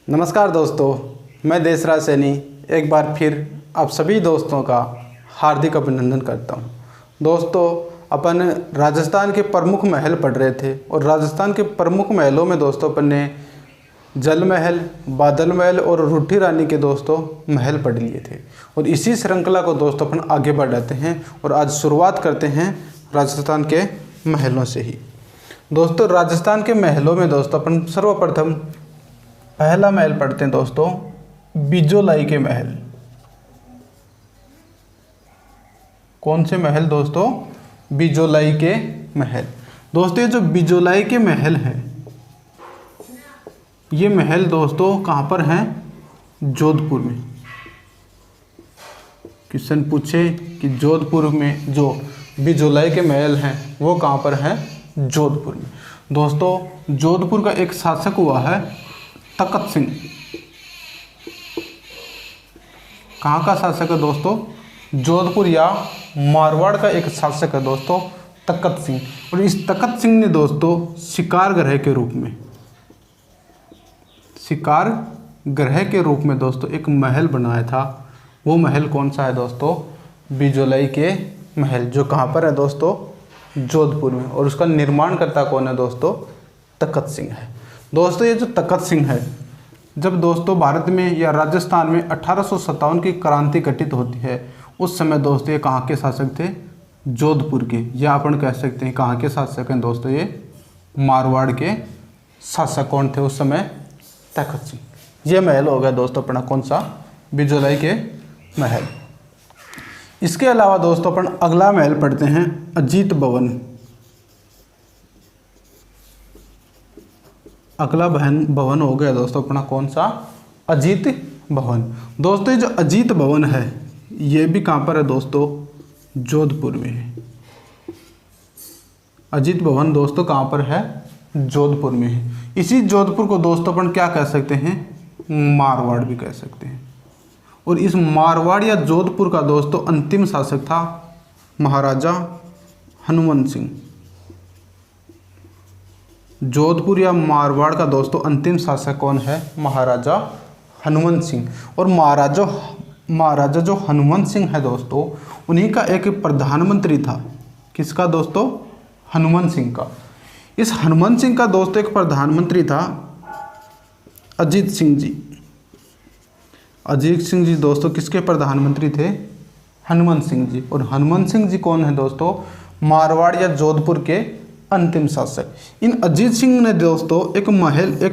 नमस्कार दोस्तों, मैं देसराज सैनी एक बार फिर आप सभी दोस्तों का हार्दिक अभिनंदन करता हूं। दोस्तों, अपन राजस्थान के प्रमुख महल पढ़ रहे थे और राजस्थान के प्रमुख महलों में दोस्तों अपन ने जल महल, बादल महल और रूठी रानी के दोस्तों महल पढ़ लिए थे। और इसी श्रृंखला को दोस्तों अपन आगे बढ़ाते हैं और आज शुरुआत करते हैं राजस्थान के महलों से ही। दोस्तों, राजस्थान के महलों में दोस्तों अपन सर्वप्रथम पहला महल पढ़ते हैं दोस्तों, बिजोलाई के महल। कौन से महल दोस्तों? बिजोलाई के महल। दोस्तों, ये जो बिजोलाई के महल हैं, ये महल दोस्तों कहाँ पर हैं? जोधपुर में। क्वेश्चन पूछे कि जोधपुर में जो बिजोलाई के महल हैं वो कहाँ पर हैं? जोधपुर में। दोस्तों, जोधपुर का एक शासक हुआ है तखत सिंह। कहाँ का शासक है दोस्तों? जोधपुर या मारवाड़ का एक शासक है दोस्तों तखत सिंह। और इस तखत सिंह ने दोस्तों शिकार ग्रह के रूप में दोस्तों एक महल बनाया था। वो महल कौन सा है दोस्तों? बिजोलाई के महल, जो कहाँ पर है दोस्तों? जोधपुर में। और उसका निर्माणकर्ता कौन है दोस्तों? तखत सिंह है। दोस्तों, ये जो तखत सिंह है, जब दोस्तों भारत में या राजस्थान में 1857 की क्रांति घटित होती है, उस समय दोस्तों ये कहाँ के शासक थे? जोधपुर के, या अपन कह सकते हैं कहाँ के शासक हैं दोस्तों? ये मारवाड़ के शासक कौन थे उस समय? तखत सिंह। ये महल हो गया दोस्तों अपना कौन सा? बिजोलाई के महल। इसके अलावा दोस्तों अपन अगला महल पढ़ते हैं, अजीत भवन। अगला भवन हो गया दोस्तों अपना कौन सा? अजीत भवन। दोस्तों, ये जो अजीत भवन है ये भी कहाँ पर है दोस्तों? जोधपुर में है। अजीत भवन दोस्तों कहाँ पर है? जोधपुर में है। इसी जोधपुर को दोस्तों अपन क्या कह सकते हैं? मारवाड़ भी कह सकते हैं। और इस मारवाड़ या जोधपुर का दोस्तों अंतिम शासक था महाराजा हनुमंत सिंह। जोधपुर या मारवाड़ का दोस्तों अंतिम शासक कौन है? महाराजा हनुमंत सिंह। और महाराजा जो हनुमंत सिंह है दोस्तों, उन्हीं का एक प्रधानमंत्री था। किसका दोस्तों? हनुमंत सिंह का। इस हनुमंत सिंह का दोस्तों एक प्रधानमंत्री था अजीत सिंह जी। अजीत सिंह जी दोस्तों किसके प्रधानमंत्री थे? हनुमंत सिंह जी। और हनुमंत सिंह जी कौन है दोस्तों? मारवाड़ या जोधपुर के अंतिम शासक। इन अजीत सिंह ने दोस्तों एक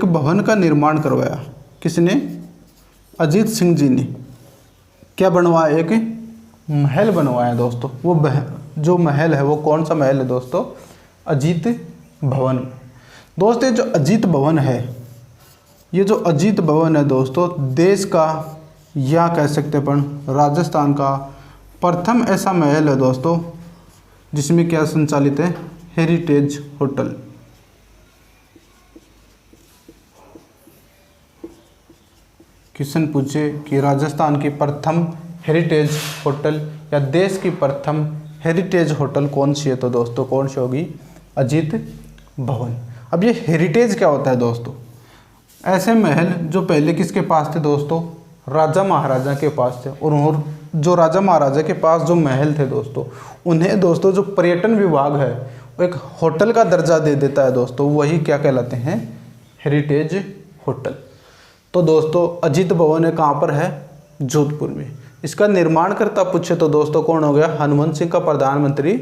भवन का निर्माण करवाया। किसने? अजीत सिंह जी ने। क्या बनवाया? एक महल बनवाया दोस्तों। वो जो महल है वो कौन सा महल है दोस्तों? अजीत भवन। दोस्तों, ये जो अजीत भवन है दोस्तों देश का, या कह सकते अपन राजस्थान का प्रथम ऐसा महल है दोस्तों जिसमें क्या संचालित है? Heritage hotel. क्वेश्चन पूछे कि राजस्थान की प्रथम हेरिटेज होटल या देश की प्रथम हेरिटेज होटल कौन सी है? तो दोस्तों कौन सी होगी? अजीत भवन। अब ये हेरिटेज क्या होता है दोस्तों? ऐसे महल जो पहले किसके पास थे दोस्तों? राजा महाराजा के पास थे। और जो राजा महाराजा के पास जो महल थे दोस्तों, उन्हें दोस्तों जो पर्यटन विभाग है वो एक होटल का दर्जा दे देता है दोस्तों। वही क्या कहलाते हैं? Heritage hotel. तो दोस्तों अजीत भवन है कहाँ पर है? जोधपुर में। इसका निर्माणकर्ता पूछे तो दोस्तों कौन हो गया? हनुमंत सिंह का प्रधानमंत्री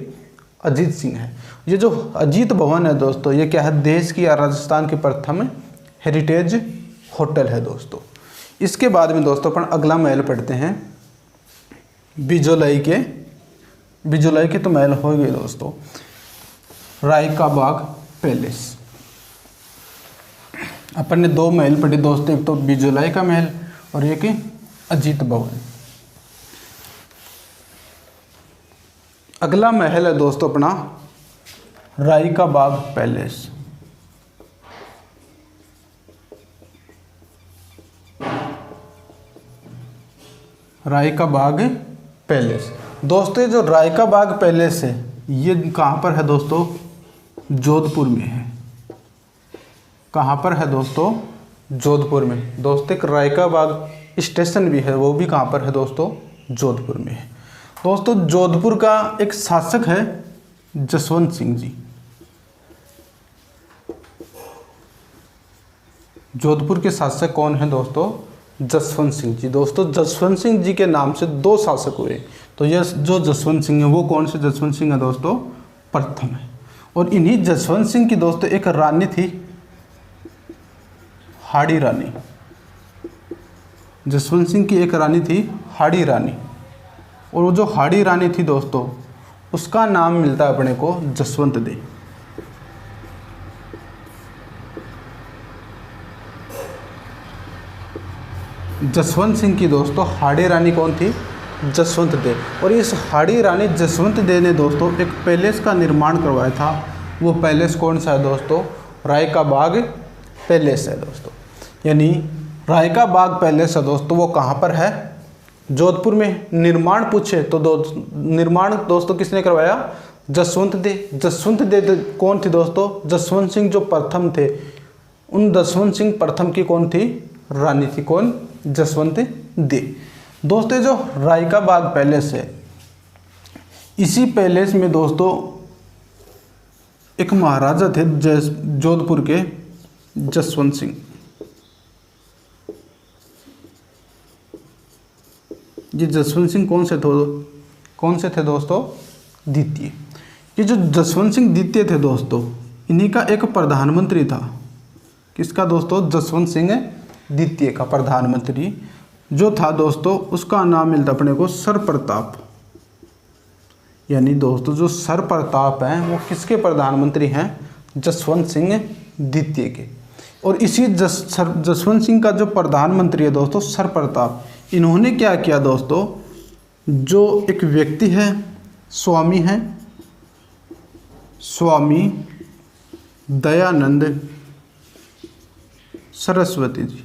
अजीत सिंह है। ये जो अजीत भवन है दोस्तों ये क्या है? देश की या राजस्थान की प्रथम हेरिटेज होटल है दोस्तों। इसके बाद में दोस्तों अपन अगला महल पढ़ते हैं, बिजोलाई के तो महल हो गए दोस्तों। राय का बाग पैलेस। अपन ने दो महल पढ़े दोस्तों, एक तो बिजोलाई का महल और एक अजीत भवन। अगला महल है दोस्तों अपना राय का बाग पैलेस। राय का बाग पैलेस। दोस्तों जो राय का बाग पैलेस है ये कहाँ पर है दोस्तों? जोधपुर में है। कहाँ पर है दोस्तों? जोधपुर में। दोस्तों एक रायका बाग स्टेशन भी है, वो भी कहाँ पर है दोस्तों, जोधपुर में है। दोस्तों जोधपुर का एक शासक है जसवंत सिंह जी। जोधपुर के शासक कौन है दोस्तों, जसवंत सिंह जी। दोस्तों जसवंत सिंह जी के नाम से 2 शासक हुए, तो यह जो जसवंत सिंह है वो कौन से जसवंत सिंह है दोस्तों, प्रथम है। और इन्हीं जसवंत सिंह की दोस्तों एक रानी थी, हाड़ी रानी। जसवंत सिंह की एक रानी थी हाड़ी रानी, और वो जो हाड़ी रानी थी दोस्तों उसका नाम मिलता है अपने को जसवंत दे। जसवंत सिंह की दोस्तों हाड़ी रानी कौन थी, जसवंत दे। और इस हाड़ी रानी जसवंत दे ने दोस्तों एक पैलेस का निर्माण करवाया था। वो पैलेस कौन सा है दोस्तों, राय का बाग पैलेस है दोस्तों। यानी राय का बाग पैलेस है दोस्तों, वो कहाँ पर है, जोधपुर में। निर्माण पूछे तो निर्माण दोस्तों किसने करवाया, जसवंत दे। जसवंत दे कौन थी दोस्तों, जसवंत सिंह जो प्रथम थे, उन जसवंत सिंह प्रथम की कौन थी, रानी थी। कौन, जसवंत दे। दोस्तों जो राय का बाग पैलेस है, इसी पैलेस में दोस्तों एक महाराजा थे जोधपुर के, जसवंत सिंह। ये जसवंत सिंह कौन से थे दोस्तों, द्वितीय। ये जो जसवंत सिंह द्वितीय थे दोस्तों, इन्हीं का एक प्रधानमंत्री था। किसका दोस्तों, जसवंत सिंह द्वितीय का प्रधानमंत्री जो था दोस्तों, उसका नाम मिलता अपने को सर प्रताप। यानी दोस्तों जो सर प्रताप हैं वो किसके प्रधानमंत्री हैं, जसवंत सिंह द्वितीय के। और इसी जसवंत सिंह का जो प्रधानमंत्री है दोस्तों, सर प्रताप, इन्होंने क्या किया दोस्तों, जो एक व्यक्ति है, स्वामी हैं, स्वामी दयानंद सरस्वती जी।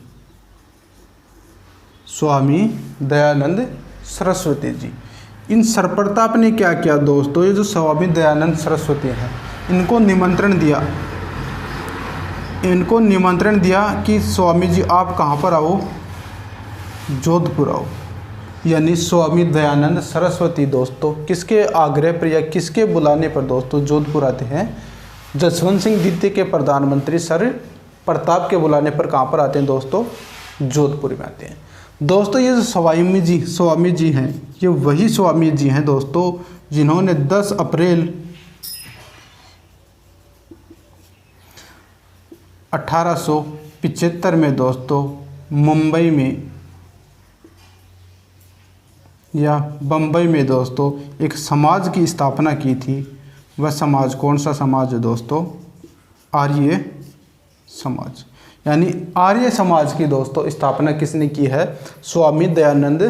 स्वामी दयानंद सरस्वती जी, इन सरप्रताप ने क्या किया दोस्तों, ये जो स्वामी दयानंद सरस्वती हैं, इनको निमंत्रण दिया कि स्वामी जी आप कहाँ पर आओ, जोधपुर आओ। यानी स्वामी दयानंद सरस्वती दोस्तों किसके आग्रह पर या किसके बुलाने पर दोस्तों जोधपुर आते हैं, जसवंत सिंह द्वितीय के प्रधानमंत्री सर प्रताप के बुलाने पर कहाँ पर आते हैं दोस्तों, जोधपुर में आते हैं। दोस्तों ये जो स्वामी जी हैं, ये वही स्वामी जी हैं दोस्तों जिन्होंने 10 अप्रैल 1875 में दोस्तों मुंबई में या बम्बई में दोस्तों एक समाज की स्थापना की थी। वह समाज कौन सा समाज है दोस्तों, आर्य समाज। यानी आर्य समाज की दोस्तों स्थापना किसने की है, स्वामी दयानंद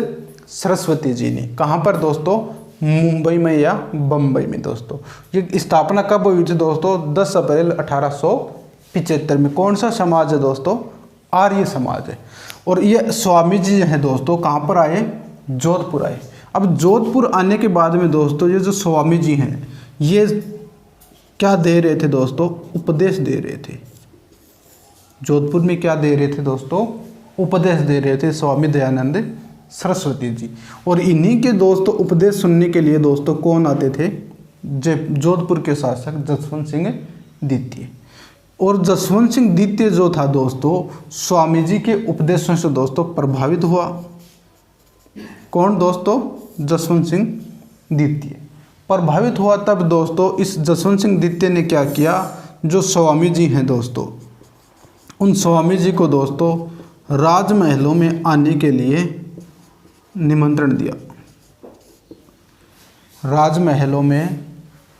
सरस्वती जी ने। कहाँ पर दोस्तों, मुंबई में या बम्बई में दोस्तों। ये स्थापना कब हुई थी दोस्तों, 10 अप्रैल 1875 में। कौन सा समाज है दोस्तों, आर्य समाज है। और ये स्वामी जी हैं दोस्तों कहाँ पर आए, जोधपुर आए। अब जोधपुर आने के बाद में दोस्तों ये जो स्वामी जी हैं ये क्या दे रहे थे दोस्तों, उपदेश दे रहे थे। जोधपुर में क्या दे रहे थे दोस्तों, उपदेश दे रहे थे स्वामी दयानंद सरस्वती जी। और इन्हीं के दोस्तों उपदेश सुनने के लिए दोस्तों कौन आते थे, जोधपुर के शासक जसवंत सिंह द्वितीय। और जसवंत सिंह द्वितीय जो था दोस्तों स्वामी जी के उपदेशों से दोस्तों प्रभावित हुआ। कौन दोस्तों, जसवंत सिंह द्वितीय प्रभावित हुआ। तब दोस्तों इस जसवंत सिंह द्वितीय ने क्या किया, जो स्वामी जी हैं दोस्तों, उन स्वामी जी को दोस्तों राजमहलों में आने के लिए निमंत्रण दिया। राजमहलों में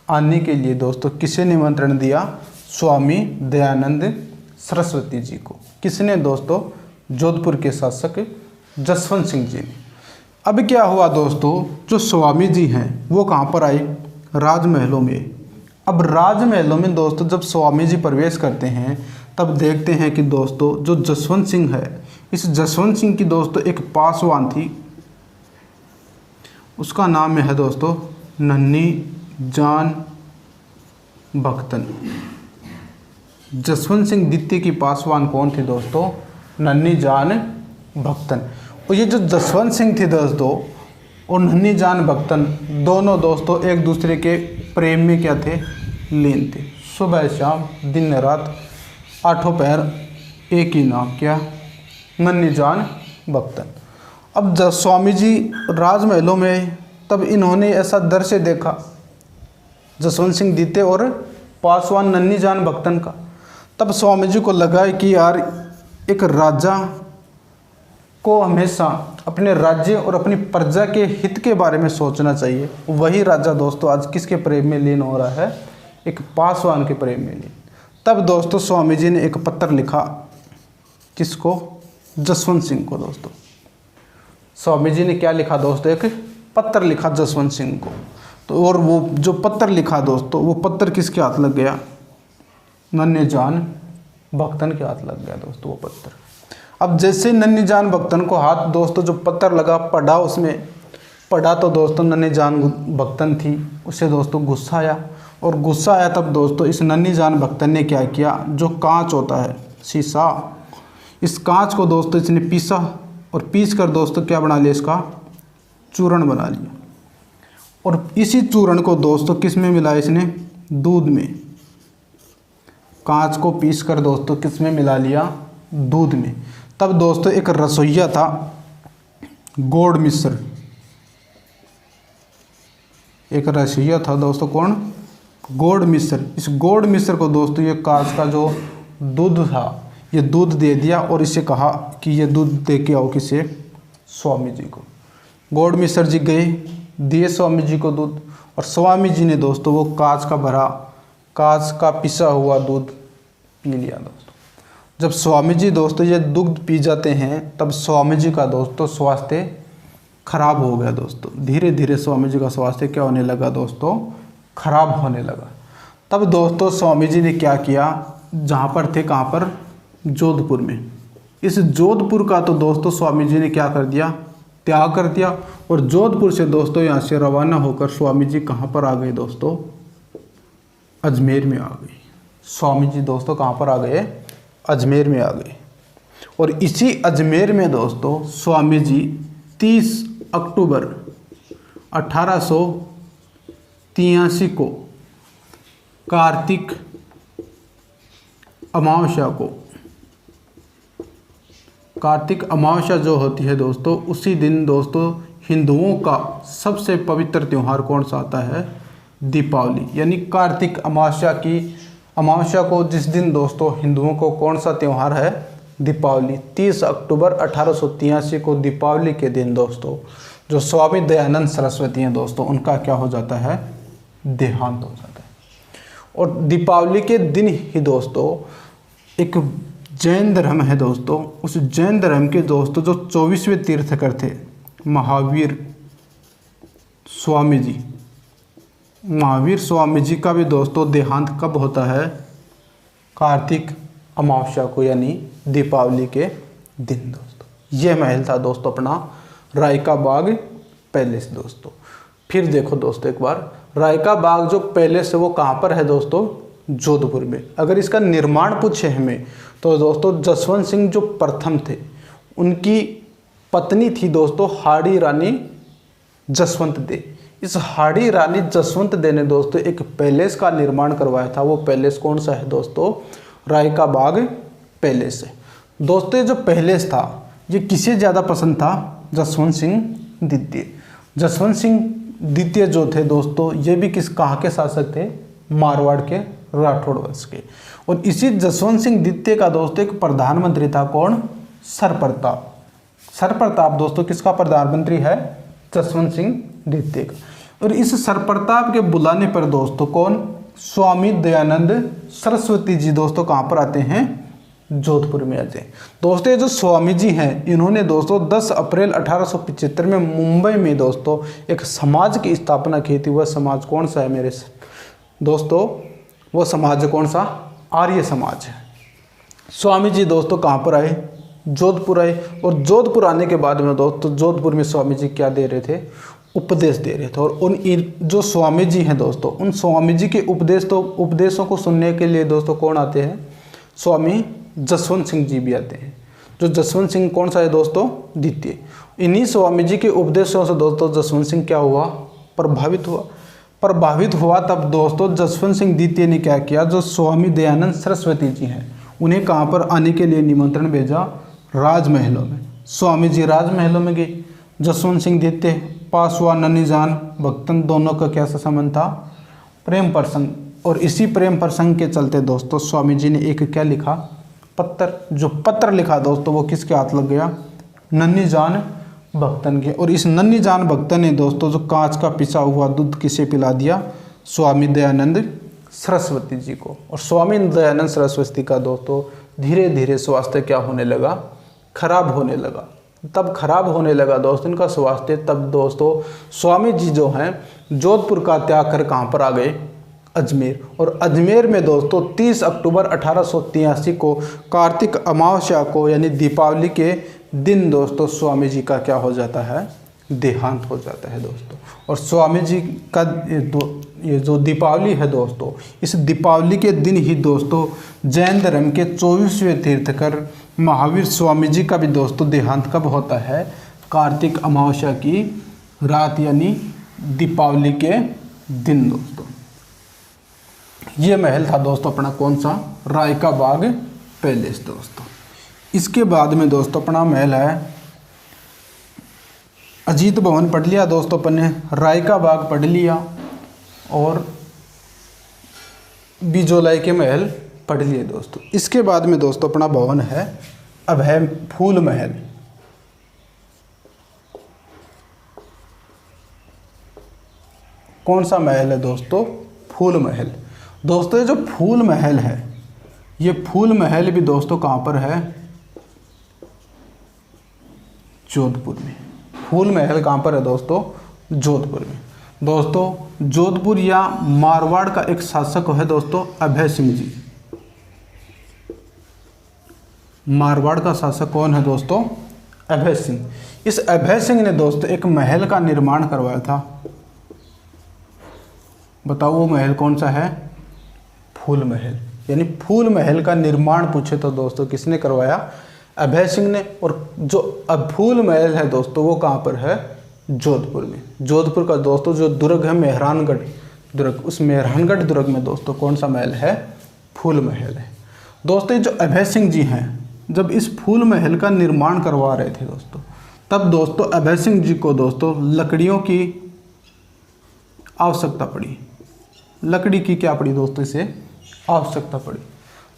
आने के लिए दोस्तों किसे निमंत्रण दिया, स्वामी दयानंद सरस्वती जी को। किसने दोस्तों, जोधपुर के शासक जसवंत सिंह जी ने। अब क्या हुआ दोस्तों, जो स्वामी जी हैं वो कहाँ पर आए, राजमहलों में। अब राजमहलों में दोस्तों जब स्वामी जी प्रवेश करते हैं तब देखते हैं कि दोस्तों जो जसवंत सिंह है, इस जसवंत सिंह की दोस्तों एक पासवान थी, उसका नाम है दोस्तों नन्ही जान भक्तन। जसवंत सिंह द्वितीय की पासवान कौन थे दोस्तों, नन्ही जान भक्तन। और ये जो जसवंत सिंह थे दोस्तों और नन्ही जान भक्तन दोनों दोस्तों एक दूसरे के प्रेम में क्या थे, लीन थे। सुबह शाम दिन रात आठों पहर एक ही नाम, क्या, नन्ही जान भक्तन। अब जब स्वामी जी राजमहलों में, तब इन्होंने ऐसा दृश्य देखा जसवंत सिंह द्वितीय और पासवान नन्ही जान भक्तन का। तब स्वामी जी को लगा कि यार एक राजा को हमेशा अपने राज्य और अपनी प्रजा के हित के बारे में सोचना चाहिए। वही राजा दोस्तों आज किसके प्रेम में लीन हो रहा है, एक पासवान के प्रेम में लीन। तब दोस्तों स्वामी जी ने एक पत्र लिखा, किसको, जसवंत सिंह को। दोस्तों स्वामी जी ने क्या लिखा दोस्तों, एक पत्र लिखा जसवंत सिंह को। तो और वो जो पत्र लिखा दोस्तों, वो पत्र किसके हाथ लग गया, नन्ही जान भक्तन के हाथ लग गया दोस्तों वो पत्र। अब जैसे नन्ही जान भक्तन को हाथ दोस्तों जो पत्र लगा, पढ़ा, उसमें पढ़ा तो दोस्तों नन्ही जान भक्तन थी, उसे दोस्तों गुस्सा आया। और गुस्सा आया तब दोस्तों इस नन्ही जान भक्तन ने क्या किया, जो कांच होता है शीशा, इस कांच को दोस्तों इसने पीसा और पीस कर दोस्तों क्या बना लिया, इसका चूर्ण बना लिया। और इसी चूर्ण को दोस्तों किस में मिलाया, इसने दूध में। कांच को पीस कर दोस्तों किस में मिला लिया, दूध में। तब दोस्तों एक रसोइया था गौड़ मिश्र, एक रसोइया था दोस्तों, कौन, गौड़ मिश्र। इस गौड़ मिश्र को दोस्तों ये कांच का जो दूध था ये दूध दे दिया और इसे कहा कि ये दूध दे के आओ किसे, स्वामी जी को। गौड़ मिश्र जी गए, दिए स्वामी जी को दूध, और स्वामी जी ने दोस्तों वो कांच का भरा, कांच का पिसा हुआ दूध पी लिया दोस्तों। जब स्वामी जी दोस्तों ये दूध पी जाते हैं तब स्वामी जी का दोस्तों स्वास्थ्य खराब हो गया दोस्तों। धीरे धीरे स्वामी जी का स्वास्थ्य क्या होने लगा दोस्तों, खराब होने लगा। तब दोस्तों स्वामी जी ने क्या किया, जहाँ पर थे, कहाँ पर, जोधपुर में। इस जोधपुर का तो दोस्तों स्वामी जी ने क्या कर दिया, त्याग कर दिया। और जोधपुर से दोस्तों यहाँ से रवाना होकर स्वामी जी कहाँ पर आ गए दोस्तों, अजमेर में आ गए। स्वामी जी दोस्तों कहाँ पर आ गए, अजमेर में आ गए। और इसी अजमेर में दोस्तों स्वामी जी 30 अक्टूबर 1883 को कार्तिक अमावस्या को, कार्तिक अमावस्या जो होती है दोस्तों, उसी दिन दोस्तों हिंदुओं का सबसे पवित्र त्यौहार कौन सा आता है, दीपावली। यानी कार्तिक अमावस्या को जिस दिन दोस्तों हिंदुओं को कौन सा त्यौहार है, दीपावली। 30 अक्टूबर 1883 को दीपावली के दिन दोस्तों जो स्वामी दयानंद सरस्वती हैं दोस्तों, उनका क्या हो जाता है, देहांत हो जाता है। और दीपावली के दिन ही दोस्तों एक जैन धर्म है दोस्तों, उस जैन धर्म के दोस्तों जो 24वें तीर्थकर थे महावीर स्वामी जी, महावीर स्वामी जी का भी दोस्तों देहांत कब होता है, कार्तिक अमावस्या को, यानी दीपावली के दिन दोस्तों। यह महल था दोस्तों अपना रायका बाग पैलेस दोस्तों। फिर देखो दोस्तों एक बार, रायका बाग जो पैलेस है वो कहाँ पर है दोस्तों, जोधपुर में। अगर इसका निर्माण पूछे हमें तो दोस्तों जसवंत सिंह जो प्रथम थे उनकी पत्नी थी दोस्तों हाड़ी रानी जसवंत दे। इस हाड़ी रानी जसवंत दे ने दोस्तों एक पैलेस का निर्माण करवाया था। वो पैलेस कौन सा है दोस्तों, रायका बाग पैलेस है दोस्तों। ये जो पैलेस था ये किसे ज़्यादा पसंद था, जसवंत सिंह द्वितीय। जसवंत सिंह द्वितीय जो थे दोस्तों ये भी कहाँ के शासक थे, मारवाड़ के राठौड़ वंश के। और इसी जसवंत सिंह द्वितीय का दोस्तों एक प्रधानमंत्री था, कौन, सर प्रताप। सर प्रताप दोस्तों किसका प्रधानमंत्री है, जसवंत सिंह द्वितीय का। और इस सर प्रताप के बुलाने पर दोस्तों कौन, स्वामी दयानंद सरस्वती जी दोस्तों कहाँ पर आते हैं, जोधपुर में आते हैं दोस्तों। ये जो स्वामी जी हैं इन्होंने दोस्तों 10 अप्रैल 1875 में मुंबई में दोस्तों एक समाज की स्थापना की थी। वह समाज कौन सा है मेरे दोस्तों, वो समाज कौन सा, आर्य समाज है। स्वामी जी दोस्तों कहाँ पर आए, जोधपुर आए। और जोधपुर आने के बाद में दोस्तों जोधपुर में स्वामी जी क्या दे रहे थे, उपदेश दे रहे थे। और उन जो स्वामी जी हैं दोस्तों, उन स्वामी जी के उपदेशों को सुनने के लिए दोस्तों कौन आते हैं, स्वामी जसवंत सिंह जी भी आते हैं। जो जसवंत सिंह कौन सा है दोस्तों, द्वितीय। इन्हीं स्वामी जी के उपदेशों से दोस्तों जसवंत सिंह क्या हुआ, प्रभावित हुआ। तब दोस्तों जसवंत सिंह द्वितीय ने क्या किया, जो स्वामी दयानंद सरस्वती जी हैं उन्हें कहाँ पर आने के लिए निमंत्रण भेजा, राजमहलों में। स्वामी जी राजमहलों में गए, जसवंत सिंह द्वितीय पास हुआ। नन्ही जान भक्तन दोनों का कैसा संबंध था, प्रेम प्रसंग। और इसी प्रेम प्रसंग के चलते दोस्तों स्वामी जी ने एक क्या लिखा, पत्र। जो पत्र लिखा दोस्तों वो किसके हाथ लग गया, नन्ही जान भक्तन के। और इस नन्ही जान भक्तन ने दोस्तों जो कांच का पिसा हुआ दूध किसे पिला दिया, स्वामी दयानंद सरस्वती जी को। और स्वामी दयानंद सरस्वती का दोस्तों धीरे धीरे स्वास्थ्य क्या होने लगा, खराब होने लगा। तब खराब होने लगा दोस्तों इनका स्वास्थ्य। तब दोस्तों स्वामी जी जो हैं जोधपुर का त्याग कर कहाँ पर आ गए, अजमेर। और अजमेर में दोस्तों 30 अक्टूबर 1883 को कार्तिक अमावस्या को यानी दीपावली के दिन दोस्तों स्वामी जी का क्या हो जाता है, देहांत हो जाता है दोस्तों। और स्वामी जी का ये जो दीपावली है दोस्तों, इस दीपावली के दिन ही दोस्तों जैन धर्म के 24वें तीर्थकर महावीर स्वामी जी का भी दोस्तों देहांत कब होता है, कार्तिक अमावस्या की रात यानी दीपावली के दिन दोस्तों। ये महल था दोस्तों अपना कौन सा, राय का बाग पैलेस दोस्तों। इसके बाद में दोस्तों अपना महल है अजीत भवन पढ़ लिया दोस्तों अपन ने, राय का बाग पढ़ लिया और बिजोलाई के महल पढ़ लिए दोस्तों। इसके बाद में दोस्तों अपना भवन है अभय फूल महल। कौन सा महल है दोस्तों, फूल महल। दोस्तों ये जो फूल महल है, ये फूल महल भी दोस्तों कहाँ पर है, जोधपुर में। फूल महल कहाँ पर है दोस्तों, जोधपुर में। दोस्तों जोधपुर या मारवाड़ का एक शासक है दोस्तों अभय सिंह जी। मारवाड़ का शासक कौन है दोस्तों, अभय सिंह। इस अभय सिंह ने दोस्तों एक महल का निर्माण करवाया था। बताओ वो महल कौन सा है, फूल महल। यानी फूल महल का निर्माण पूछे तो दोस्तों किसने करवाया, अभय सिंह ने। और जो अब फूल महल है दोस्तों वो कहाँ पर है, जोधपुर में। जोधपुर का दोस्तों जो दुर्ग है मेहरानगढ़ दुर्ग, उस मेहरानगढ़ दुर्ग में दोस्तों कौन सा महल है, फूल महल है दोस्तों। जो अभय सिंह जी हैं जब इस फूल महल का निर्माण करवा रहे थे दोस्तों, तब दोस्तों अभय सिंह जी को दोस्तों लकड़ियों की आवश्यकता पड़ी। लकड़ी की क्या पड़ी दोस्तों, इसे आवश्यकता पड़ी।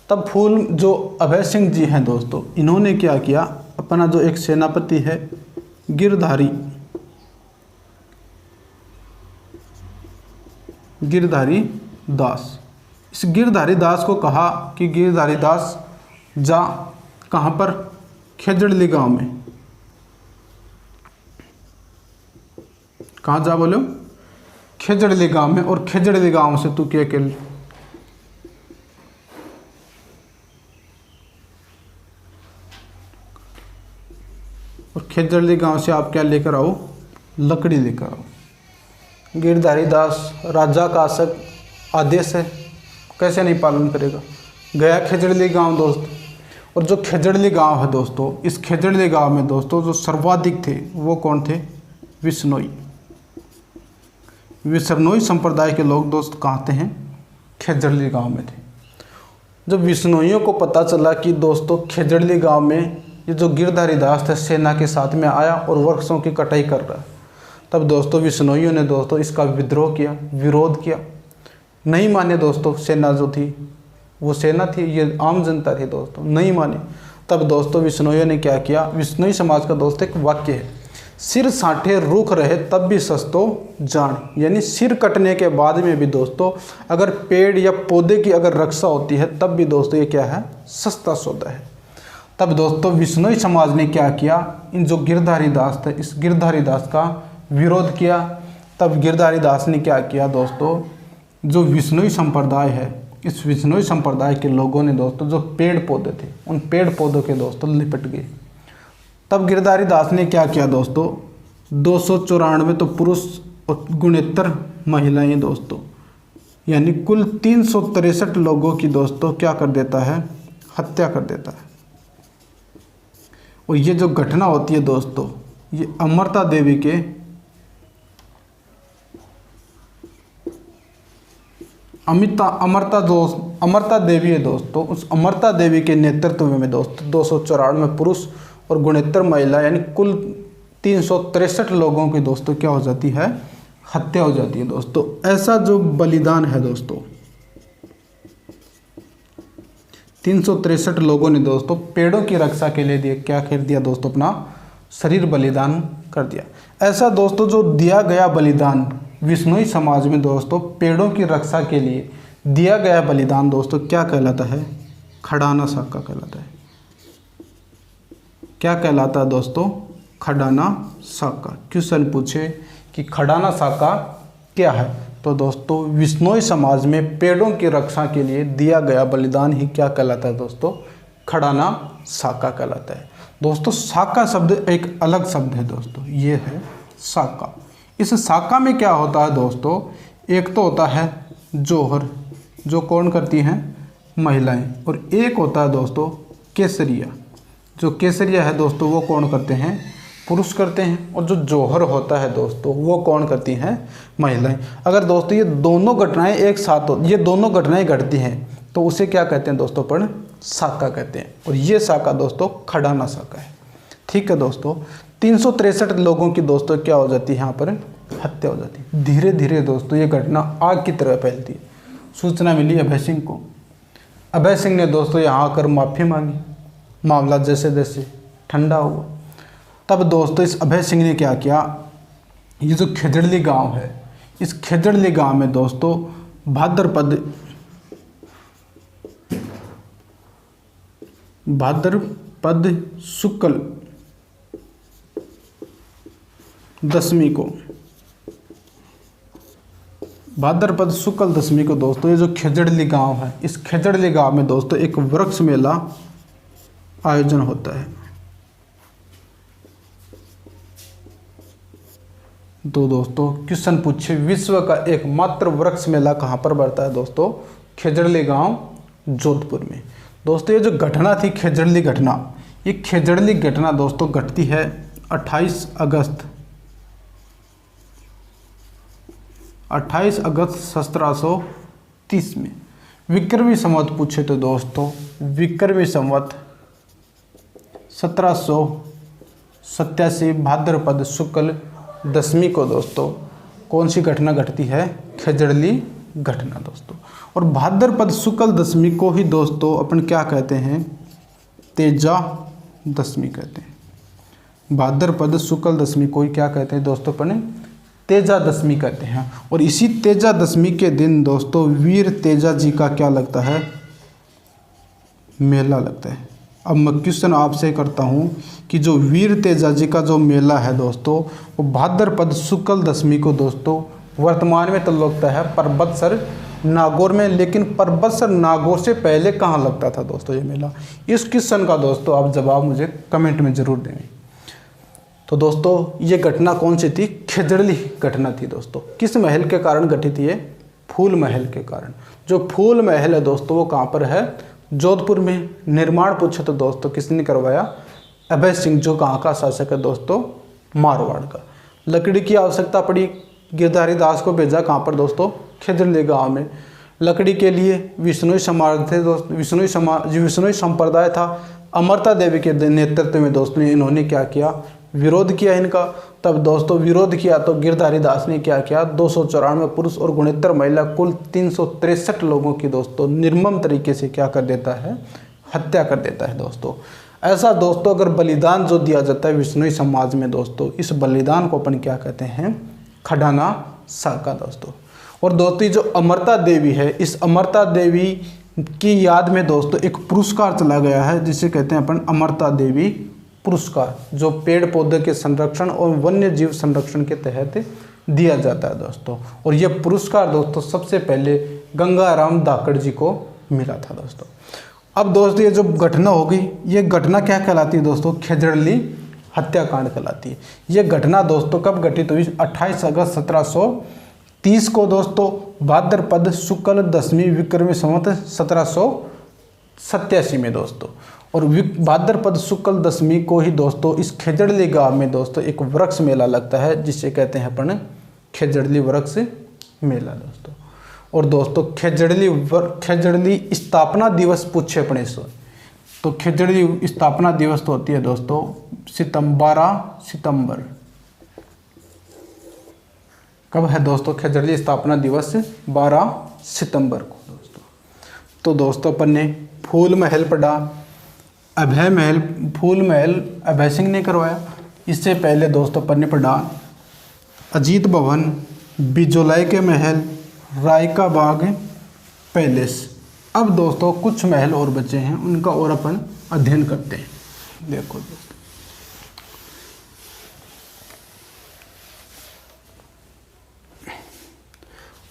तब फूल जो अभय सिंह जी हैं दोस्तों, इन्होंने क्या किया, अपना जो एक सेनापति है गिरधारी दास, इस गिरधारी दास को कहा कि गिरधारी दास जा कहाँ पर, खेजड़ली गांव में। कहाँ जा बोलो, खेजड़ली गांव में। और खेजड़ली गांव से तू क्या कर, और खेजड़ली गांव से आप क्या लेकर आओ, लकड़ी लेकर आओ। गिरधारी दास राजा का आदेश है, कैसे नहीं पालन करेगा। गया खेजड़ली गांव दोस्त। और जो खेजड़ली गांव है दोस्तों, इस खेजड़ली गांव में दोस्तों जो सर्वाधिक थे वो कौन थे, विश्नोई। विश्नोई संप्रदाय के लोग दोस्त कहाँ थे हैं, खेजड़ली गांव में थे। जब विश्नोइयों को पता चला कि दोस्तों खेजड़ली गांव में ये जो गिरधारी दास था सेना के साथ में आया और वृक्षों की कटाई कर रहा है, तब दोस्तों विश्नोइयों ने दोस्तों इसका विद्रोह किया, विरोध किया। नहीं माने दोस्तों, सेना जो थी वो सेना थी, ये आम जनता थी दोस्तों, नहीं माने। तब दोस्तों विश्नोइयों ने क्या किया, विश्नोई समाज का दोस्तों एक वाक्य है, सिर साठे रूख रहे तब भी सस्तो जान। यानी सिर कटने के बाद में भी दोस्तों अगर पेड़ या पौधे की अगर रक्षा होती है तब भी दोस्तों ये क्या है, सस्ता सौदा है। तब दोस्तों विश्नोई समाज ने क्या किया, इन जो गिरधारी दास थे इस गिरधारी दास का विरोध किया। तब गिरधारी दास ने क्या किया दोस्तों, जो विश्नोई संप्रदाय है इस विश्नोई संप्रदाय के लोगों ने दोस्तों जो पेड़ पौधे थे उन पेड़ पौधों के दोस्तों लिपट गए। तब गिरधारी दास ने क्या किया दोस्तों, 294 तो पुरुष और 69 महिलाएं दोस्तों, यानी कुल 363 लोगों की दोस्तों क्या कर देता है, हत्या कर देता है। और ये जो घटना होती है दोस्तों, ये अमृता देवी है दोस्तों। उस अमृता देवी के नेतृत्व में दोस्तों 294 पुरुष और 69 महिला, यानी कुल 363 लोगों की दोस्तों क्या हो जाती है, हत्या हो जाती है दोस्तों। ऐसा जो बलिदान है दोस्तों, 363 लोगों ने दोस्तों पेड़ों की रक्षा के लिए क्या कर दिया दोस्तों, अपना शरीर बलिदान कर दिया। ऐसा दोस्तों जो दिया गया बलिदान विश्नोई समाज में दोस्तों पेड़ों की रक्षा के लिए दिया गया बलिदान दोस्तों क्या कहलाता है, खडाना साका कहलाता है। क्या कहलाता है दोस्तों, खडाना साका। क्वेश्चन पूछे कि खडाना साका क्या है, तो दोस्तों विश्नोई समाज में पेड़ों की रक्षा के लिए दिया गया बलिदान ही क्या कहलाता है दोस्तों, खडाना साका कहलाता है। दोस्तों साका शब्द एक अलग शब्द है दोस्तों, ये है साका। इस साका में क्या होता है दोस्तों, एक तो होता है जोहर, जो कौन करती हैं, महिलाएं, और एक होता है दोस्तों केसरिया। जो केसरिया है दोस्तों वो कौन करते हैं, पुरुष करते हैं। और जो जोहर होता है दोस्तों वो कौन करती हैं, महिलाएं। अगर दोस्तों ये दोनों घटनाएं एक साथ ये दोनों घटनाएं घटती हैं तो उसे क्या कहते हैं दोस्तों, अपन साका कहते हैं। और ये साका दोस्तों खडाना साका है। ठीक है दोस्तों, 363 लोगों की दोस्तों क्या हो जाती है, यहाँ पर हत्या हो जाती है। धीरे धीरे दोस्तों ये घटना आग की तरह फैलती है। सूचना मिली अभय सिंह को। अभय सिंह ने दोस्तों यहाँ आकर माफ़ी मांगी। मामला जैसे जैसे ठंडा हुआ, तब दोस्तों इस अभय सिंह ने क्या किया, ये जो खेजड़ली गांव है, इस खेजड़ली गांव में दोस्तों भाद्रपद शुक्ल दशमी को दोस्तों ये जो खेजड़ली गांव है, इस खेजड़ली गांव में दोस्तों एक वृक्ष मेला आयोजन होता है। तो दोस्तों क्वेश्चन पूछे, विश्व का एकमात्र वृक्ष मेला कहाँ पर बढ़ता है दोस्तों, खेजड़ली गांव जोधपुर में। दोस्तों ये जो घटना थी खेजड़ली घटना, ये खेजड़ली घटना दोस्तों घटती है 28 अगस्त 1730 में। विक्रमी संवत पूछे तो दोस्तों विक्रमी संवत 1787 भाद्रपद शुक्ल दशमी को दोस्तों कौन सी घटना घटती है, खेजड़ली घटना दोस्तों। और भाद्रपद शुक्ल दशमी को ही दोस्तों अपन क्या कहते हैं, तेजा दशमी कहते हैं। भाद्रपद शुक्ल दशमी को ही क्या कहते हैं दोस्तों, अपन तेजा दशमी कहते हैं। और इसी तेजा दशमी के दिन दोस्तों वीर तेजा जी का क्या लगता है, मेला लगता है। अब मैं क्वेश्चन आपसे करता हूँ कि जो वीर तेजा जी का जो मेला है दोस्तों, वो भाद्रपद शुक्ल दशमी को दोस्तों वर्तमान में तो लगता है परबतसर नागौर में, लेकिन परबतसर नागौर से पहले कहाँ लगता था दोस्तों ये मेला। इस क्वेश्चन का दोस्तों आप जवाब मुझे कमेंट में ज़रूर देंगे। तो दोस्तों ये घटना कौन सी थी, खेजड़ली घटना थी दोस्तों। किस महल के कारण घटित, ये फूल महल के कारण। जो फूल महल है दोस्तों वो कहाँ पर है, जोधपुर में। निर्माण पूछे तो दोस्तों किसने करवाया, अभय सिंह, जो कहाँ का शासक है दोस्तों, मारवाड़ का। लकड़ी की आवश्यकता पड़ी, गिरधारी दास को भेजा कहाँ पर दोस्तों, खेजड़ली गांव में। लकड़ी के लिए विश्नोई समाज थे दोस्तों, विश्नोई संप्रदाय था। अमृता देवी के नेतृत्व में दोस्तों इन्होंने क्या किया, विरोध किया इनका। तब दोस्तों विरोध किया तो गिरधारी दास ने क्या किया, 294 पुरुष और 69 महिला, कुल 363 लोगों की दोस्तों निर्मम तरीके से क्या कर देता है, हत्या कर देता है दोस्तों। ऐसा दोस्तों अगर बलिदान जो दिया जाता है विश्नोई समाज में दोस्तों, इस बलिदान को अपन क्या कहते हैं, खडाना साका दोस्तों। और दोस्तों जो अमृता देवी है, इस अमृता देवी की याद में दोस्तों एक पुरस्कार चला गया है जिसे कहते हैं अपन अमृता देवी पुरस्कार, जो पेड़ पौधे के संरक्षण और वन्य जीव संरक्षण के तहत दिया जाता है दोस्तों। और यह पुरस्कार दोस्तों सबसे पहले गंगाराम धाकड़ जी को मिला था दोस्तों। अब दोस्तों ये जो घटना होगी, ये घटना क्या कहलाती है दोस्तों, खेजड़ली हत्याकांड कहलाती है। ये घटना दोस्तों कब घटित हुई, 28 अगस्त 1730 को दोस्तों, भाद्रपद शुक्ल दशमी विक्रमी संवत 1787 में दोस्तों। और भाद्रपद शुक्ल दशमी को ही दोस्तों इस खेजड़ली गांव में दोस्तों एक वृक्ष मेला लगता है, जिसे कहते हैं अपन खेजड़ली वृक्ष मेला दोस्तों। और दोस्तों खेजड़ली स्थापना दिवस पूछे अपने से, तो खेजड़ली स्थापना दिवस तो होती है दोस्तों 12 सितंबर। कब है दोस्तों खेजड़ली स्थापना दिवस? 12 सितंबर को दोस्तों। तो दोस्तों अपन ने फूल महल पढ़ा, अभय महल, फूल महल अभय सिंह ने करवाया। इससे पहले दोस्तों अपन ने पढ़ा अजीत भवन, बिजोलाई के महल, राय का बाग पैलेस। अब दोस्तों कुछ महल और बचे हैं, उनका और अपन अध्ययन करते हैं। देखो दोस्तों,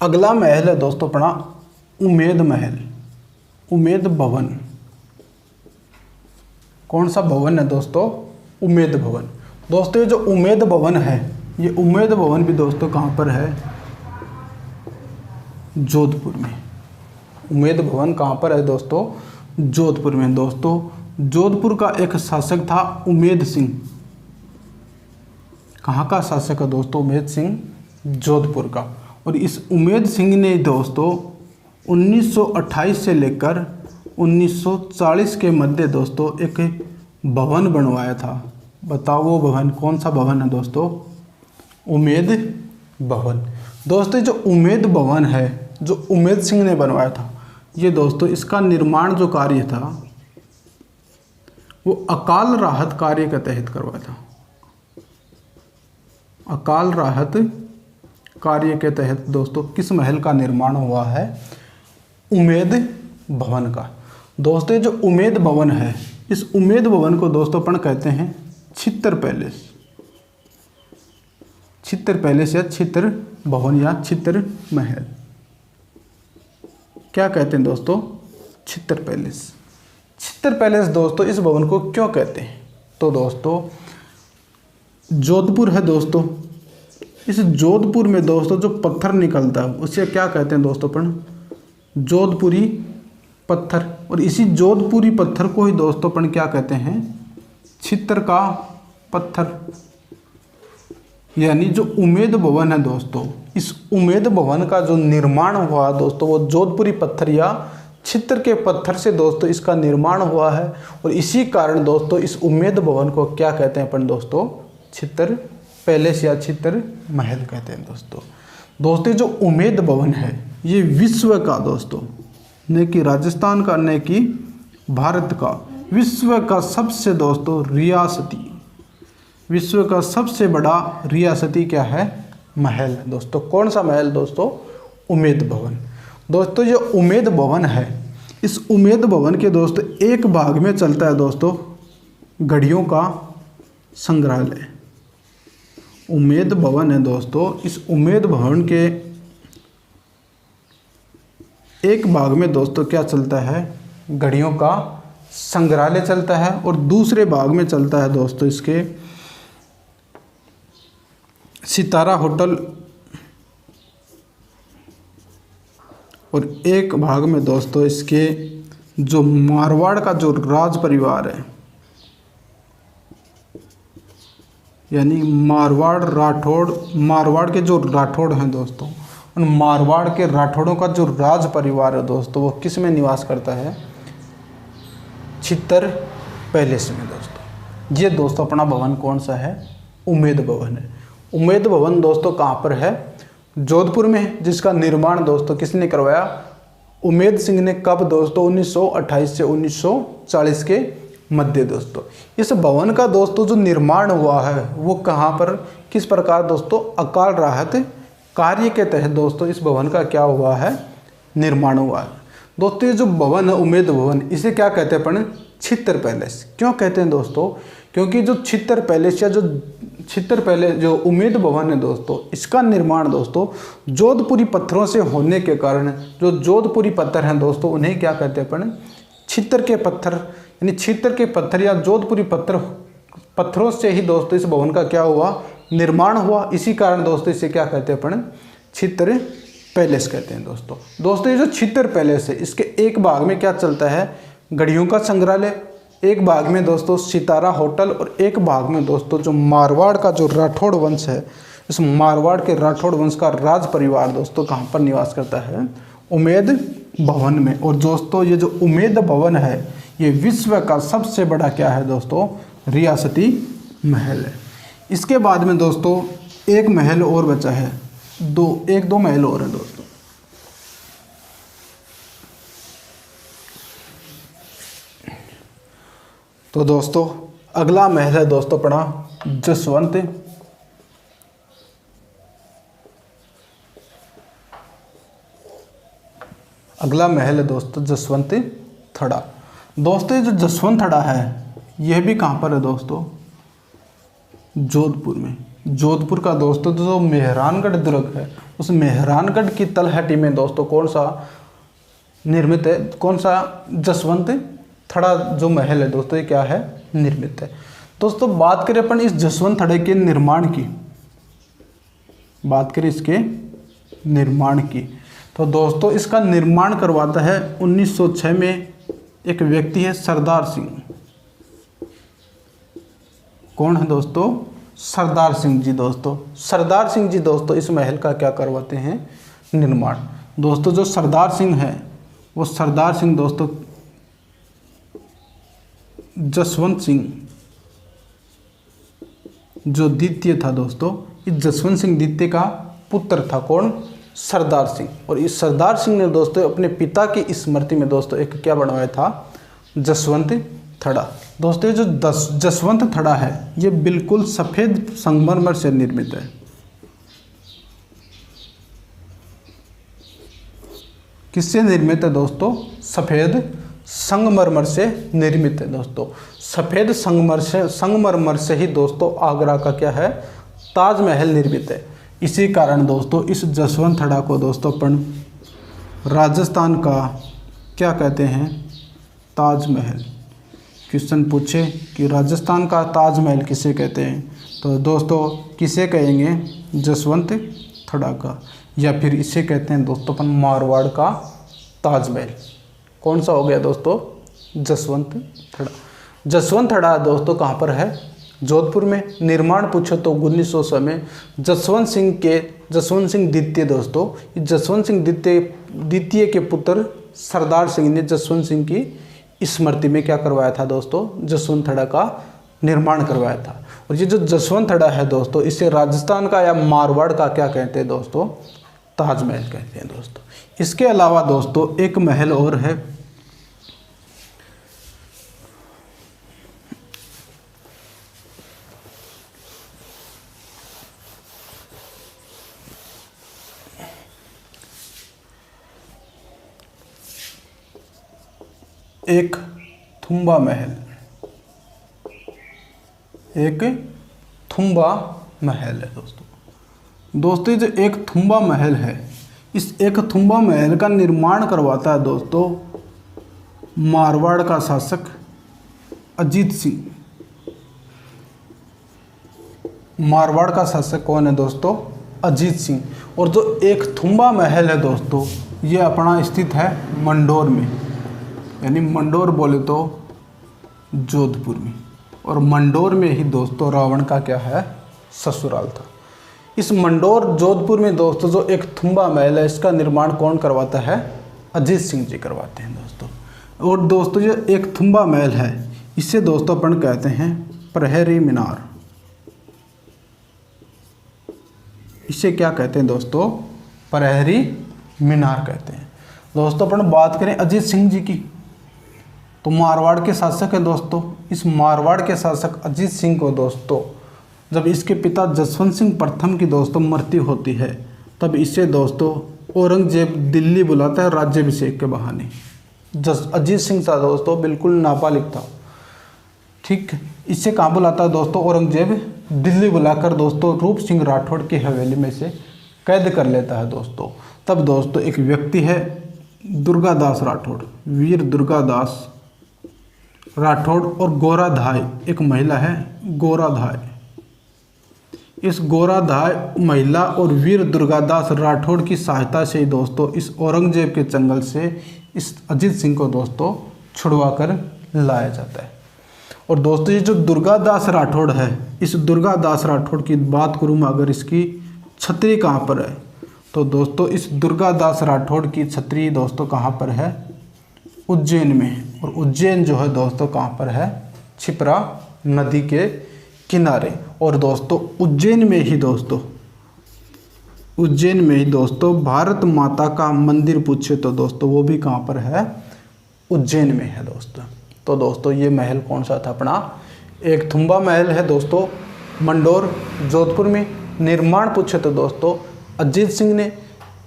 अगला महल है दोस्तों अपना उमेद महल, उमेद भवन। कौन सा भवन है दोस्तों? उमेद भवन। दोस्तों ये जो उमेद भवन है, ये उमेद भवन भी दोस्तों कहाँ पर है? जोधपुर में। उमेद भवन कहाँ पर है दोस्तों? जोधपुर में। दोस्तों जोधपुर का एक शासक था उमेद सिंह। कहाँ का शासक है दोस्तों? उमेद सिंह, जोधपुर का। और इस उमेद सिंह ने दोस्तों 1928 से लेकर 1940 के मध्य दोस्तों एक भवन बनवाया था। बताओ वो भवन कौन सा भवन है दोस्तों? उमेद भवन। दोस्तों जो उमेद भवन है, जो उमेद सिंह ने बनवाया था, ये दोस्तों इसका निर्माण जो कार्य था वो अकाल राहत कार्य के तहत करवाया था। अकाल राहत कार्य के तहत दोस्तों किस महल का निर्माण हुआ है? उमेद भवन का। दोस्तों जो उमेद भवन है, इस उमेद भवन को दोस्तों अपन कहते हैं छित्र पैलेस। छित्र पैलेस या छित्र भवन या छित्र महल, क्या कहते हैं दोस्तों? छित्र पैलेस। छित्र पैलेस दोस्तों इस भवन को क्यों कहते हैं? तो दोस्तों जोधपुर है दोस्तों, इस जोधपुर में दोस्तों जो पत्थर निकलता है उसे क्या कहते हैं दोस्तों अपन? जोधपुरी पत्थर। और इसी जोधपुरी पत्थर को ही दोस्तों अपन क्या कहते हैं? छित्र का पत्थर। यानी जो उमेद भवन है दोस्तों, इस उमेद भवन का जो निर्माण हुआ दोस्तों वो जोधपुरी पत्थर या छित्र के पत्थर से दोस्तों इसका निर्माण हुआ है। और इसी कारण दोस्तों इस उमेद भवन को क्या कहते हैं अपन दोस्तों? छित्र पैलेस या छित्र महल कहते हैं दोस्तों। दोस्तों जो उमेद भवन है ये विश्व का दोस्तों, न कि राजस्थान का न कि भारत का, विश्व का सबसे दोस्तों रियासती, विश्व का सबसे बड़ा रियासती क्या है? महल है दोस्तों। कौन सा महल दोस्तों? उमेद भवन। दोस्तों जो उमेद भवन है, इस उमेद भवन के दोस्तों एक भाग में चलता है दोस्तों घड़ियों का संग्रहालय। उमेद भवन है दोस्तों, इस उमेद भवन के एक भाग में दोस्तों क्या चलता है? घड़ियों का संग्रहालय चलता है। और दूसरे भाग में चलता है दोस्तों इसके सितारा होटल। और एक भाग में दोस्तों इसके जो मारवाड़ का जो राज परिवार है, यानी मारवाड़ राठौड़, मारवाड़ के जो राठौड़ हैं दोस्तों, उन मारवाड़ के राठौड़ों का जो राज परिवार है दोस्तों वो किस में निवास करता है? छित्र पैलेस में दोस्तों। ये दोस्तों अपना भवन कौन सा है? उमेद भवन है। उमेद भवन दोस्तों कहाँ पर है? जोधपुर में, जिसका निर्माण दोस्तों किसने करवाया? उमेद सिंह ने। कब दोस्तों? 1928 से 1940 के मध्य दोस्तों। इस भवन का दोस्तों जो निर्माण हुआ है वो कहाँ पर, किस प्रकार दोस्तों? अकाल राहत कार्य के तहत दोस्तों इस भवन का क्या हुआ है? निर्माण हुआ है दोस्तों। ये जो भवन है उमेद भवन, इसे क्या कहते हैं अपन? छित्र पैलेस। क्यों कहते हैं दोस्तों? क्योंकि जो छित्र पैलेस या जो छित्र पैलेस जो उमेद भवन है दोस्तों, इसका निर्माण दोस्तों जोधपुरी पत्थरों से होने के कारण, जो जोधपुरी पत्थर हैं दोस्तों उन्हें क्या कहते हैं अपन? छित्र के पत्थर। यानी छित्र के पत्थर या जोधपुरी पत्थरों से ही दोस्तों इस भवन का क्या हुआ? निर्माण हुआ। इसी कारण दोस्तों इसे क्या कहते हैं अपन? छित्र पैलेस कहते हैं दोस्तों। ये जो छित्र पैलेस है इसके एक भाग में क्या चलता है? घड़ियों का संग्रहालय। एक भाग में दोस्तों सितारा होटल और एक भाग में दोस्तों जो मारवाड़ का जो राठौड़ वंश है, इस मारवाड़ के राठौड़ वंश का राज परिवार दोस्तों कहाँ पर निवास करता है? उमेद भवन में। और दोस्तों ये जो उमेद भवन है ये विश्व का सबसे बड़ा क्या है दोस्तों? रियासती महल है। इसके बाद में दोस्तों एक महल और बचा है, एक दो महल और हैं दोस्तों। तो दोस्तों अगला महल है दोस्तों अपना जसवंत। अगला महल है दोस्तों जसवंत थड़ा। दोस्तों ये जो जसवंत थड़ा है यह भी कहाँ पर है दोस्तों? जोधपुर में। जोधपुर का दोस्तों जो मेहरानगढ़ दुर्ग है उस मेहरानगढ़ की तलहटी में दोस्तों कौन सा निर्मित है? कौन सा? जसवंत थड़ा जो महल है दोस्तों ये क्या है? निर्मित है। दोस्तों बात करें अपन इस जसवंत थड़े के निर्माण की, बात करें इसके निर्माण की, तो दोस्तों इसका निर्माण करवाता है 1906 में एक व्यक्ति है सरदार सिंह। कौन है दोस्तों? सरदार सिंह जी। दोस्तों सरदार सिंह जी दोस्तों इस महल का क्या करवाते हैं? निर्माण। दोस्तों जो सरदार सिंह है वो सरदार सिंह दोस्तों जसवंत सिंह जो द्वितीय था दोस्तों, इस जसवंत सिंह द्वितीय का पुत्र था। कौन? सरदार सिंह। और इस सरदार सिंह ने दोस्तों अपने पिता की स्मृति में दोस्तों एक क्या बनवाया था? जसवंत थड़ा। दोस्तों ये जो जसवंत थड़ा है ये बिल्कुल सफ़ेद संगमरमर से निर्मित है। किससे निर्मित है दोस्तों? सफ़ेद संगमरमर से निर्मित है दोस्तों। सफ़ेद संगमरमर से ही दोस्तों आगरा का क्या है? ताजमहल निर्मित है। इसी कारण दोस्तों इस जसवंत थड़ा को दोस्तों अपन राजस्थान का क्या कहते हैं? ताजमहल। क्वेश्चन पूछे कि राजस्थान का ताजमहल किसे कहते हैं, तो दोस्तों किसे कहेंगे? जसवंत थड़ा का। या फिर इसे कहते हैं दोस्तों अपन मारवाड़ का ताजमहल। कौन सा हो गया दोस्तों? जसवंत थड़ा। जसवंत थड़ा दोस्तों कहाँ पर है? जोधपुर में। निर्माण पूछो तो 1900 में जसवंत सिंह द्वितीय दोस्तों, जसवंत सिंह द्वितीय के पुत्र सरदार सिंह ने जसवंत सिंह की स्मृति में क्या करवाया था दोस्तों? जसवंत थड़ा का निर्माण करवाया था। और ये जो जसवंत थड़ा है दोस्तों इसे राजस्थान का या मारवाड़ का क्या कहते हैं दोस्तों? ताजमहल कहते हैं दोस्तों। इसके अलावा दोस्तों एक महल और है, एक थुम्बा महल। एक थुम्बा महल है दोस्तों ये जो एक थुम्बा महल है, इस एक थुम्बा महल का निर्माण करवाता है दोस्तों मारवाड़ का शासक अजीत सिंह। मारवाड़ का शासक कौन है दोस्तों? अजीत सिंह। और जो एक थुम्बा महल है दोस्तों ये अपना स्थित है मंडोर में, यानी मंडोर बोले तो जोधपुर में। और मंडोर में ही दोस्तों रावण का क्या है? ससुराल था। इस मंडोर जोधपुर में दोस्तों जो एक थुम्बा महल है इसका निर्माण कौन करवाता है? अजीत सिंह जी करवाते हैं दोस्तों। और दोस्तों ये एक थुम्बा महल है इसे दोस्तों अपन कहते हैं प्रहरी मीनार। इसे क्या कहते हैं दोस्तों? प्रहरी मीनार कहते हैं। दोस्तों अपन बात करें अजीत सिंह जी की तो मारवाड़ के शासक है दोस्तों। इस मारवाड़ के शासक अजीत सिंह को दोस्तों जब इसके पिता जसवंत सिंह प्रथम की दोस्तों मृत्यु होती है तब इसे दोस्तों औरंगजेब दिल्ली बुलाता है राज्याभिषेक के बहाने। अजीत सिंह था दोस्तों बिल्कुल नाबालिग था, ठीक। इसे कहाँ बुलाता है दोस्तों? औरंगजेब दिल्ली बुलाकर दोस्तों रूप सिंह राठौड़ की हवेली में से कैद कर लेता है दोस्तों। तब दोस्तों एक व्यक्ति है दुर्गादास राठौड़, वीर दुर्गादास राठौड़, और गोराधाय एक महिला है गोराधाय। इस गोराधाय महिला और वीर दुर्गादास राठौड़ की सहायता से ही दोस्तों इस औरंगजेब के चंगल से इस अजीत सिंह को दोस्तों छुड़वा कर लाया जाता है। और दोस्तों ये जो दुर्गादास राठौड़ है, इस दुर्गादास राठौड़ की बात करूँ मैं अगर इसकी छतरी कहाँ पर है, तो दोस्तों इस दुर्गादास राठौड़ की छतरी दोस्तों कहाँ पर है, उज्जैन में। और उज्जैन जो है दोस्तों कहाँ पर है, क्षिप्रा नदी के किनारे। और दोस्तों उज्जैन में ही दोस्तों भारत माता का मंदिर पूछे तो दोस्तों वो भी कहाँ पर है, उज्जैन में है दोस्तों। तो दोस्तों ये महल कौन सा था अपना, एक थुम्बा महल है दोस्तों, मंडोर जोधपुर में। निर्माण पूछे तो दोस्तों अजीत सिंह ने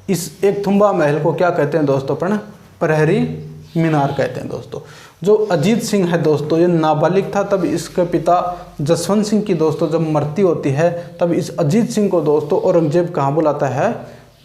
इस एक थुम्बा महल को क्या कहते हैं दोस्तों, अपन प्रहरी मीनार कहते हैं दोस्तों। जो अजीत सिंह है दोस्तों ये नाबालिग था, तब इसके पिता जसवंत सिंह की दोस्तों जब मृत्यु होती है तब इस अजीत सिंह को दोस्तों औरंगजेब कहाँ बुलाता है,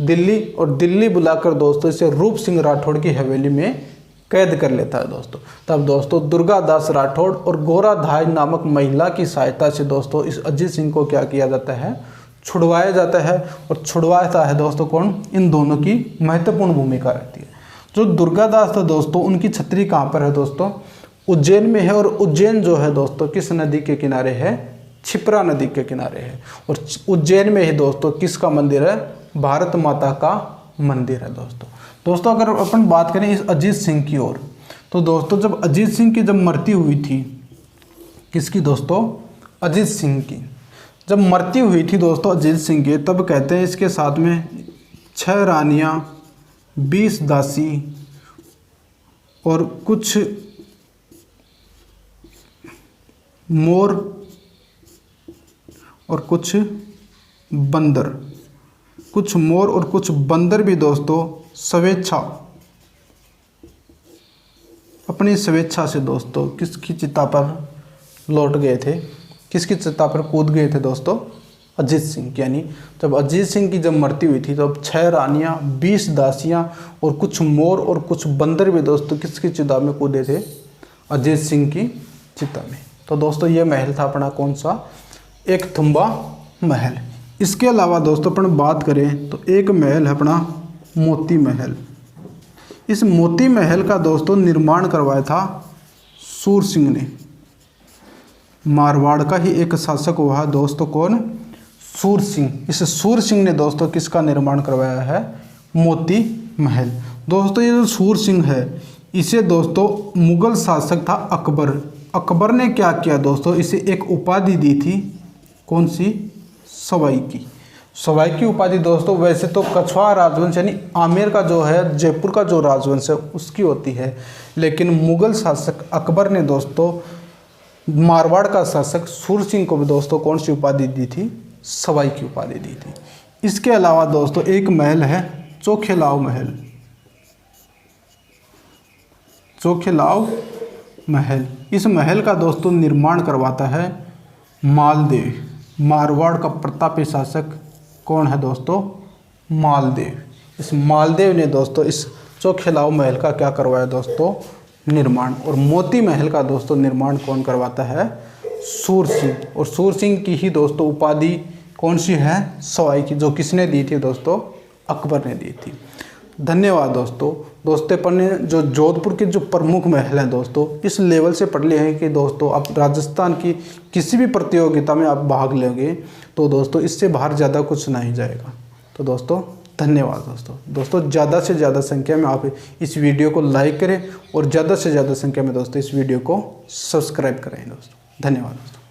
दिल्ली। और दिल्ली बुलाकर दोस्तों इसे रूप सिंह राठौड़ की हवेली में कैद कर लेता है दोस्तों। तब दोस्तों दुर्गादास राठौड़ और गोरा धाय नामक महिला की सहायता से दोस्तों इस अजीत सिंह को क्या किया जाता है, छुड़वाया जाता है। और छुड़वाता है दोस्तों कौन, इन दोनों की महत्वपूर्ण भूमिका रहती है। जो दुर्गादास था दोस्तों उनकी छतरी कहाँ पर है दोस्तों, उज्जैन में है। और उज्जैन जो है दोस्तों किस नदी के किनारे है, क्षिप्रा नदी के किनारे है। और उज्जैन में ही दोस्तों किसका मंदिर है, भारत माता का मंदिर है दोस्तों अगर अपन बात करें इस अजीत सिंह की ओर, तो दोस्तों जब अजीत सिंह की जब मृत्यु हुई थी, किसकी दोस्तों, अजीत सिंह की जब मृत्यु हुई थी दोस्तों अजीत सिंह की, तब कहते हैं इसके साथ में 6 रानियां, 20 दासी और कुछ मोर और कुछ बंदर भी दोस्तों अपनी स्वेच्छा से दोस्तों किसकी चिता पर लौट गए थे, किसकी चिता पर कूद गए थे दोस्तों, अजीत सिंह की। यानी जब अजीत सिंह की जब मृत्यु हुई थी तब 6 रानियां, 20 दासियां और कुछ मोर और कुछ बंदर भी दोस्तों किसकी चिता में कूदे थे, अजीत सिंह की चिता में। तो दोस्तों ये महल था अपना कौन सा, एक थुम्बा महल। इसके अलावा दोस्तों अपन बात करें तो एक महल है अपना मोती महल। इस मोती महल का दोस्तों निर्माण करवाया था सूर सिंह ने। मारवाड़ का ही एक शासक हुआ है दोस्तों कौन, सूर सिंह। इस सूर सिंह ने दोस्तों किसका निर्माण करवाया है, मोती महल। दोस्तों ये जो सूर सिंह है इसे दोस्तों मुगल शासक था अकबर ने क्या किया दोस्तों, इसे एक उपाधि दी थी, कौन सी, सवाई की उपाधि दोस्तों। वैसे तो कछवाहा राजवंश यानी आमेर का जो है, जयपुर का जो राजवंश है उसकी होती है, लेकिन मुगल शासक अकबर ने दोस्तों मारवाड़ का शासक सूर सिंह को भी दोस्तों कौन सी उपाधि दी थी, सवाई की उपाधि दी थी। इसके अलावा दोस्तों एक महल है चोखेलाव महल। इस महल का दोस्तों निर्माण करवाता है मालदेव। मारवाड़ का प्रतापी शासक कौन है दोस्तों, मालदेव। इस मालदेव ने दोस्तों इस चोखेलाव महल का क्या करवाया दोस्तों, निर्माण। और मोती महल का दोस्तों निर्माण कौन करवाता है, सूर सिंह। और सूर सिंह की ही दोस्तों उपाधि कौन सी है, सवाई की, जो किसने दी थी दोस्तों, अकबर ने दी थी। धन्यवाद दोस्तों अपन ने जो जोधपुर के जो प्रमुख महल हैं दोस्तों इस लेवल से पढ़ लिए हैं कि दोस्तों आप राजस्थान की किसी भी प्रतियोगिता में आप भाग लेंगे तो दोस्तों इससे बाहर ज़्यादा कुछ नहीं जाएगा। तो दोस्तों धन्यवाद दोस्तों ज़्यादा से ज़्यादा संख्या में आप इस वीडियो को लाइक करें और ज़्यादा से ज़्यादा संख्या में दोस्तों इस वीडियो को सब्सक्राइब करें दोस्तों। धन्यवाद दोस्तों।